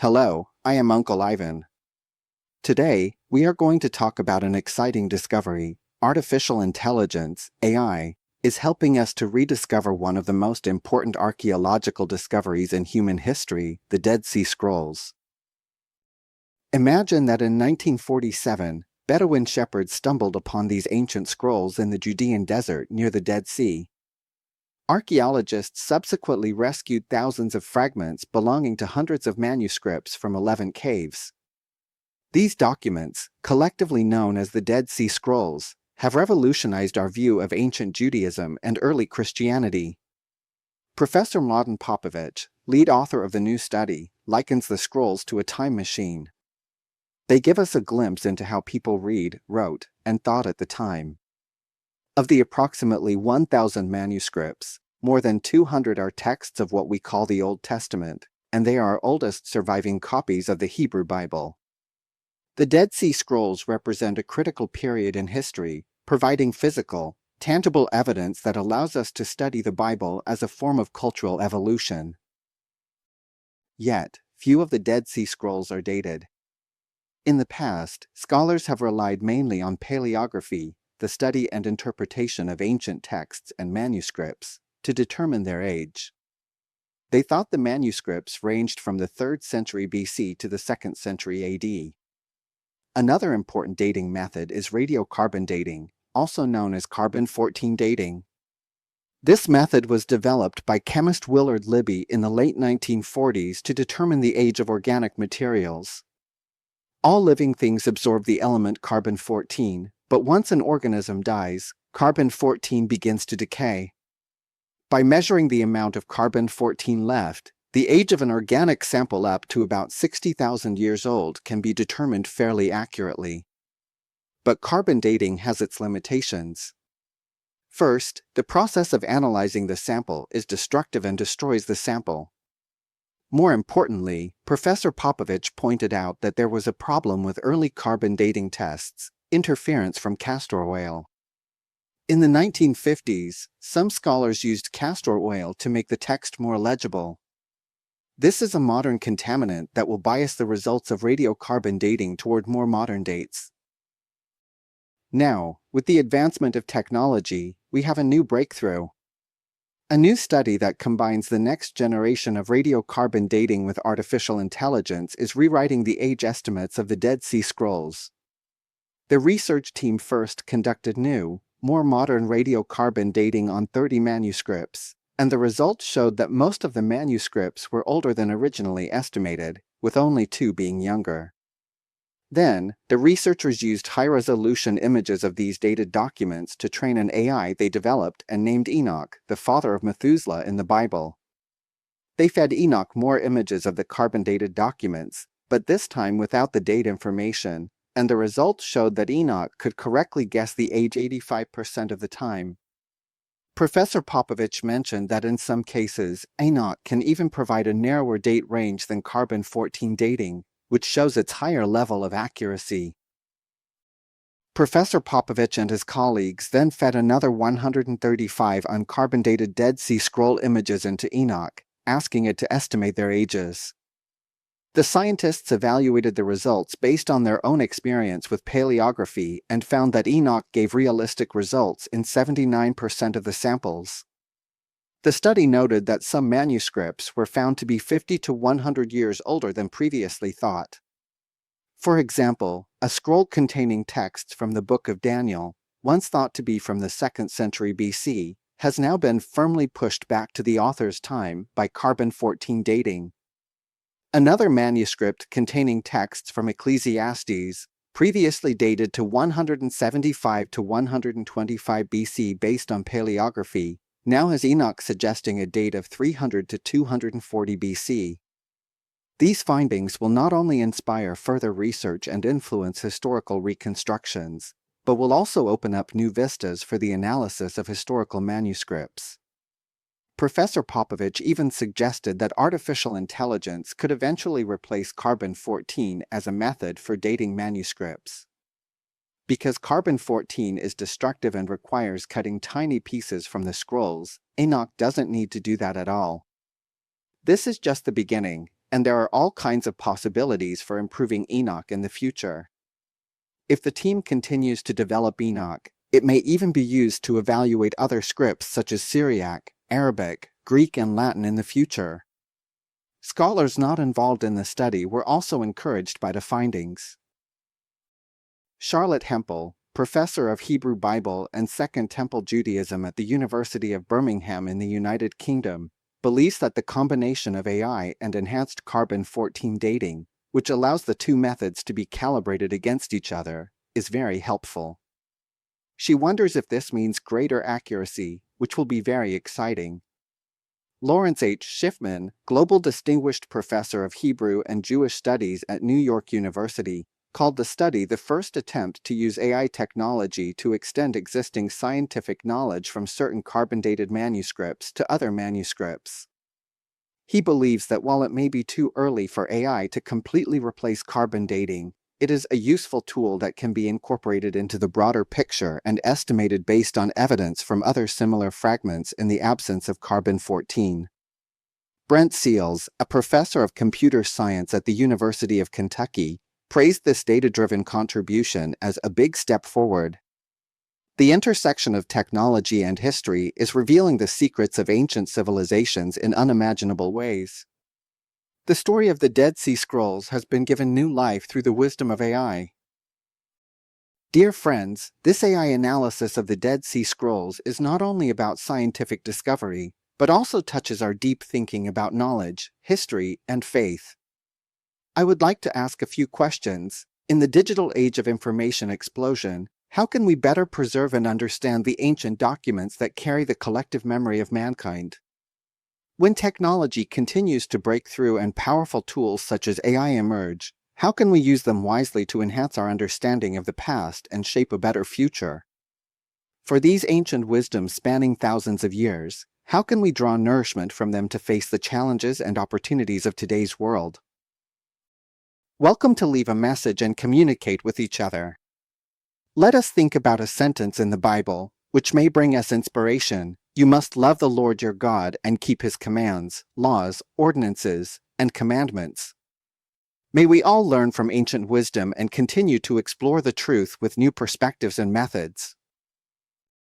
Hello, I am Uncle Ivan. Today, we are going to talk about an exciting discovery. Artificial intelligence, AI, is helping us to rediscover one of the most important archaeological discoveries in human history, the Dead Sea Scrolls. Imagine that in 1947, Bedouin shepherds stumbled upon these ancient scrolls in the Judean desert near the Dead Sea. Archaeologists subsequently rescued thousands of fragments belonging to hundreds of manuscripts from 11 caves. These documents, collectively known as the Dead Sea Scrolls, have revolutionized our view of ancient Judaism and early Christianity. Professor Mladen Popovic, lead author of the new study, likens the scrolls to a time machine. They give us a glimpse into how people read, wrote, and thought at the time. Of the approximately 1,000 manuscripts, more than 200 are texts of what we call the Old Testament, and they are our oldest surviving copies of the Hebrew Bible. The Dead Sea Scrolls represent a critical period in history, providing physical, tangible evidence that allows us to study the Bible as a form of cultural evolution. Yet, few of the Dead Sea Scrolls are dated. In the past, scholars have relied mainly on paleography, the study and interpretation of ancient texts and manuscripts, to determine their age. They thought the manuscripts ranged from the 3rd century BC to the 2nd century AD. Another important dating method is radiocarbon dating, also known as carbon-14 dating. This method was developed by chemist Willard Libby in the late 1940s to determine the age of organic materials. All living things absorb the element carbon-14, but once an organism dies, carbon-14 begins to decay. By measuring the amount of carbon-14 left, the age of an organic sample up to about 60,000 years old can be determined fairly accurately. But carbon dating has its limitations. First, the process of analyzing the sample is destructive and destroys the sample. More importantly, Professor Popovic pointed out that there was a problem with early carbon dating tests: interference from castor oil. In the 1950s, some scholars used castor oil to make the text more legible. This is a modern contaminant that will bias the results of radiocarbon dating toward more modern dates. Now, with the advancement of technology, we have a new breakthrough. A new study that combines the next generation of radiocarbon dating with artificial intelligence is rewriting the age estimates of the Dead Sea Scrolls. The research team first conducted new, more modern radiocarbon dating on 30 manuscripts, and the results showed that most of the manuscripts were older than originally estimated, with only 2 being younger. Then, the researchers used high-resolution images of these dated documents to train an AI they developed and named Enoch, the father of Methuselah in the Bible. They fed Enoch more images of the carbon-dated documents, but this time without the date information, and the results showed that Enoch could correctly guess the age 85% of the time. Professor Popovic mentioned that in some cases, Enoch can even provide a narrower date range than carbon-14 dating, which shows its higher level of accuracy. Professor Popovic and his colleagues then fed another 135 uncarbon-dated Dead Sea Scroll images into Enoch, asking it to estimate their ages. The scientists evaluated the results based on their own experience with paleography and found that Enoch gave realistic results in 79% of the samples. The study noted that some manuscripts were found to be 50 to 100 years older than previously thought. For example, a scroll containing texts from the Book of Daniel, once thought to be from the 2nd century BC, has now been firmly pushed back to the author's time by carbon-14 dating. Another manuscript containing texts from Ecclesiastes, previously dated to 175 to 125 BC based on paleography, now has Enoch suggesting a date of 300 to 240 BC. These findings will not only inspire further research and influence historical reconstructions, but will also open up new vistas for the analysis of historical manuscripts. Professor Popovic even suggested that artificial intelligence could eventually replace carbon-14 as a method for dating manuscripts. Because carbon-14 is destructive and requires cutting tiny pieces from the scrolls, Enoch doesn't need to do that at all. This is just the beginning, and there are all kinds of possibilities for improving Enoch in the future. If the team continues to develop Enoch, it may even be used to evaluate other scripts such as Syriac, Arabic, Greek, and Latin in the future. Scholars not involved in the study were also encouraged by the findings. Charlotte Hempel, professor of Hebrew Bible and Second Temple Judaism at the University of Birmingham in the United Kingdom, believes that the combination of AI and enhanced carbon-14 dating, which allows the two methods to be calibrated against each other, is very helpful. She wonders if this means greater accuracy, which will be very exciting. Lawrence H. Schiffman, Global Distinguished Professor of Hebrew and Jewish Studies at New York University, called the study the first attempt to use AI technology to extend existing scientific knowledge from certain carbon-dated manuscripts to other manuscripts. He believes that while it may be too early for AI to completely replace carbon dating, it is a useful tool that can be incorporated into the broader picture and estimated based on evidence from other similar fragments in the absence of carbon-14. Brent Seals, a professor of computer science at the University of Kentucky, praised this data-driven contribution as a big step forward. The intersection of technology and history is revealing the secrets of ancient civilizations in unimaginable ways. The story of the Dead Sea Scrolls has been given new life through the wisdom of AI. Dear friends, this AI analysis of the Dead Sea Scrolls is not only about scientific discovery, but also touches our deep thinking about knowledge, history, and faith. I would like to ask a few questions. In the digital age of information explosion, how can we better preserve and understand the ancient documents that carry the collective memory of mankind? When technology continues to break through and powerful tools such as AI emerge, how can we use them wisely to enhance our understanding of the past and shape a better future? For these ancient wisdoms spanning thousands of years, how can we draw nourishment from them to face the challenges and opportunities of today's world? Welcome to Leave a Message and Communicate with each other. Let us think about a sentence in the Bible, which may bring us inspiration. You must love the Lord your God and keep his commands, laws, ordinances, and commandments. May we all learn from ancient wisdom and continue to explore the truth with new perspectives and methods.